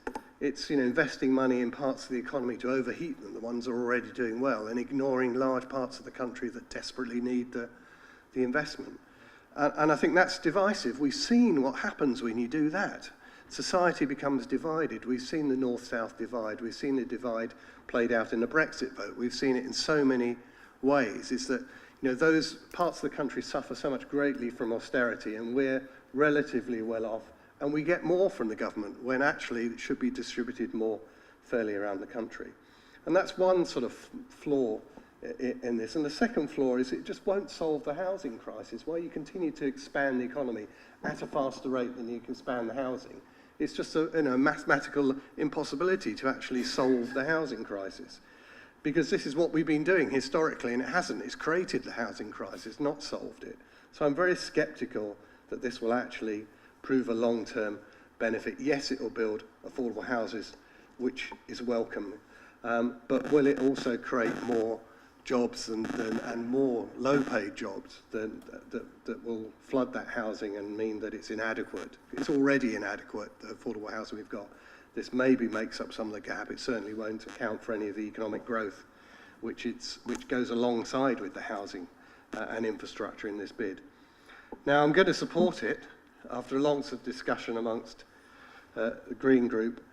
investing money in parts of the economy to overheat them, the ones that are already doing well, and ignoring large parts of the country that desperately need the investment. And I think that's divisive. We've seen what happens when you do that. Society becomes divided. We've seen the north-south divide. We've seen the divide played out in the Brexit vote. We've seen it in so many ways. Is that those parts of the country suffer so much greatly from austerity, and we're relatively well off, and we get more from the government when actually it should be distributed more fairly around the country. And that's one sort of flaw in this. And the second flaw is it just won't solve the housing crisis. While you continue to expand the economy at a faster rate than you can expand the housing, it's just a mathematical impossibility to actually solve the housing crisis. Because this is what we've been doing historically, and it hasn't. It's created the housing crisis, not solved it. So I'm very sceptical that this will actually prove a long-term benefit. Yes, it will build affordable houses, which is welcome, but will it also create more jobs and more low-paid jobs that will flood that housing and mean that it's inadequate? It's already inadequate, the affordable housing we've got. This maybe makes up some of the gap. It certainly won't account for any of the economic growth which goes alongside with the housing and infrastructure in this bid. Now, I'm going to support it after a long discussion amongst the Green Group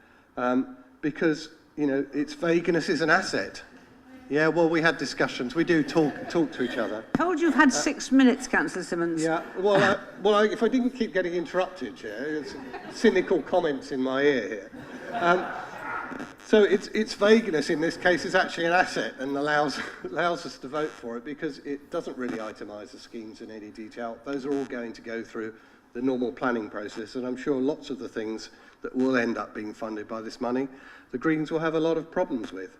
because, its vagueness is an asset. Yeah, well, we had discussions. We do talk to each other. Told you've had 6 minutes, Councillor Simmons. Yeah, if I didn't keep getting interrupted here, it's cynical comments in my ear here. So its vagueness in this case is actually an asset and allows us to vote for it because it doesn't really itemise the schemes in any detail. Those are all going to go through the normal planning process, and I'm sure lots of the things that will end up being funded by this money, the Greens will have a lot of problems with.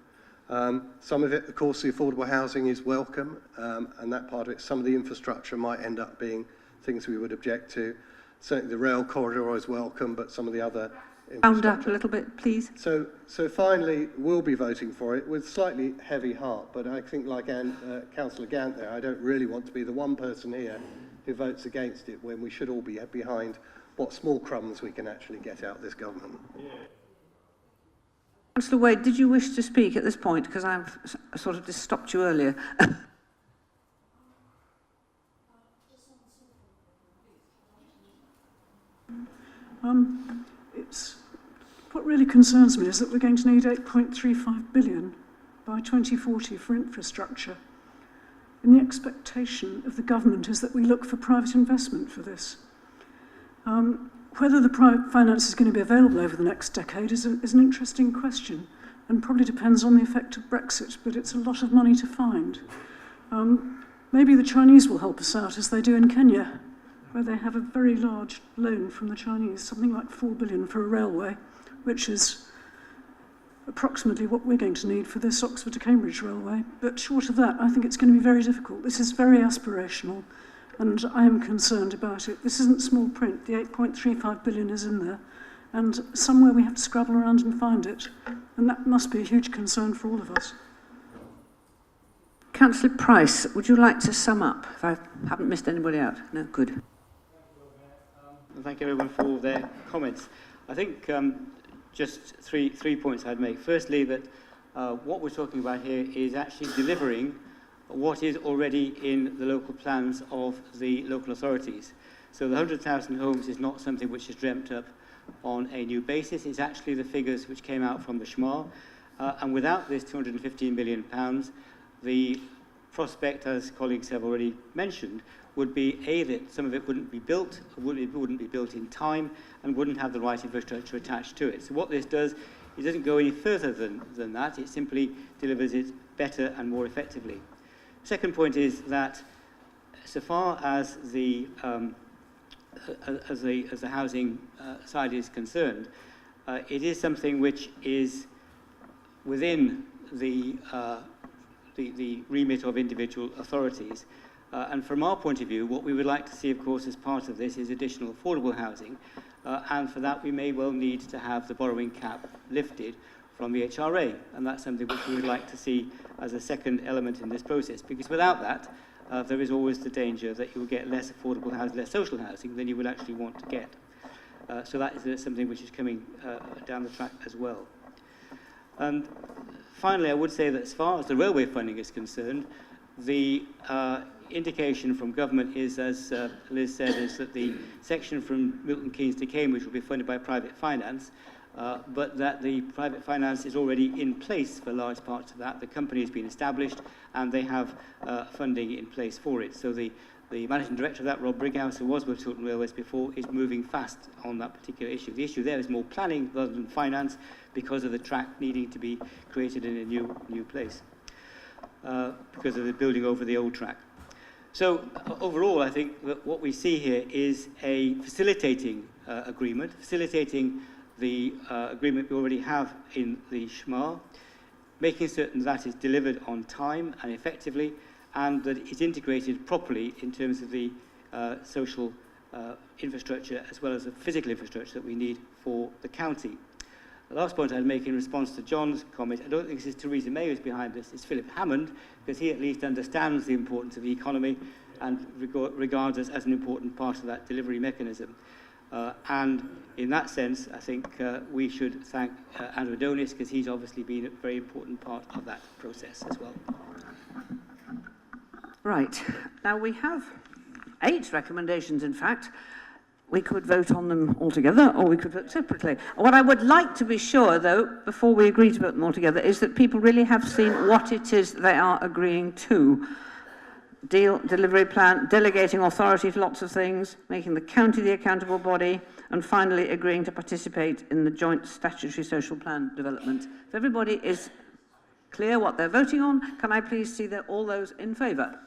Some of it, of course, the affordable housing is welcome, and that part of it, some of the infrastructure might end up being things we would object to. Certainly the rail corridor is welcome, but some of the other Round up a little bit, please. So finally, we'll be voting for it with slightly heavy heart, but I think like Councillor Gant there, I don't really want to be the one person here who votes against it when we should all be behind what small crumbs we can actually get out of this government. Yeah. Councillor Wade, did you wish to speak at this point? Because I've sort of just stopped you earlier. What really concerns me is that we're going to need 8.35 billion by 2040 for infrastructure. And the expectation of the government is that we look for private investment for this. Whether the private finance is going to be available over the next decade is an interesting question and probably depends on the effect of Brexit, but it's a lot of money to find. Maybe the Chinese will help us out as they do in Kenya, where they have a very large loan from the Chinese, something like 4 billion for a railway, which is approximately what we're going to need for this Oxford to Cambridge railway. But short of that, I think it's going to be very difficult. This is very aspirational, and I am concerned about it. This isn't small print. The 8.35 billion is in there, and somewhere we have to scrabble around and find it, and that must be a huge concern for all of us. Councillor Price, would you like to sum up, if I haven't missed anybody out? No, good. Thank everyone for their comments. I think just three points I'd make. Firstly, that what we're talking about here is actually delivering what is already in the local plans of the local authorities. So the 100,000 homes is not something which is dreamt up on a new basis. It's actually the figures which came out from the SHMA. And without this £215 million, the prospect, as colleagues have already mentioned, would be that some of it wouldn't be built, wouldn't be built in time, and wouldn't have the right infrastructure attached to it. So what this does, it doesn't go any further than that. It simply delivers it better and more effectively. Second point is that, so far as the housing side is concerned, it is something which is within the remit of individual authorities. And from our point of view, what we would like to see, of course, as part of this is additional affordable housing. And for that, we may well need to have the borrowing cap lifted from the HRA. And that's something which we would like to see as a second element in this process. Because without that, there is always the danger that you will get less affordable housing, less social housing than you would actually want to get. So that is something which is coming down the track as well. And finally, I would say that as far as the railway funding is concerned, the indication from government is, as Liz said, is that the section from Milton Keynes to Cambridge will be funded by private finance, but that the private finance is already in place for large parts of that. The company has been established and they have funding in place for it. So the managing director of that, Rob Brighouse, who was with Tilton Railways before, is moving fast on that particular issue. The issue there is more planning rather than finance because of the track needing to be created in a new place, because of the building over the old track. So overall, I think that what we see here is a facilitating agreement, facilitating the agreement we already have in the SHMA, making certain that is delivered on time and effectively, and that it's integrated properly in terms of the social infrastructure as well as the physical infrastructure that we need for the county. The last point I'd make in response to John's comment, I don't think this is Theresa May who's behind this, it's Philip Hammond, because he at least understands the importance of the economy and regards us as an important part of that delivery mechanism. And in that sense, I think we should thank Andrew Adonis, because he's obviously been a very important part of that process as well. Right. Now we have 8 recommendations, in fact. We could vote on them all together, or we could vote separately. What I would like to be sure, though, before we agree to vote them all together, is that people really have seen what it is they are agreeing to. Delivery plan, delegating authority to lots of things, making the county the accountable body, and finally agreeing to participate in the joint statutory social plan development. If everybody is clear what they're voting on, can I please see that all those in favour?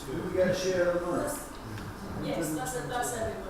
Do we get a share of that? Yes, that's everyone.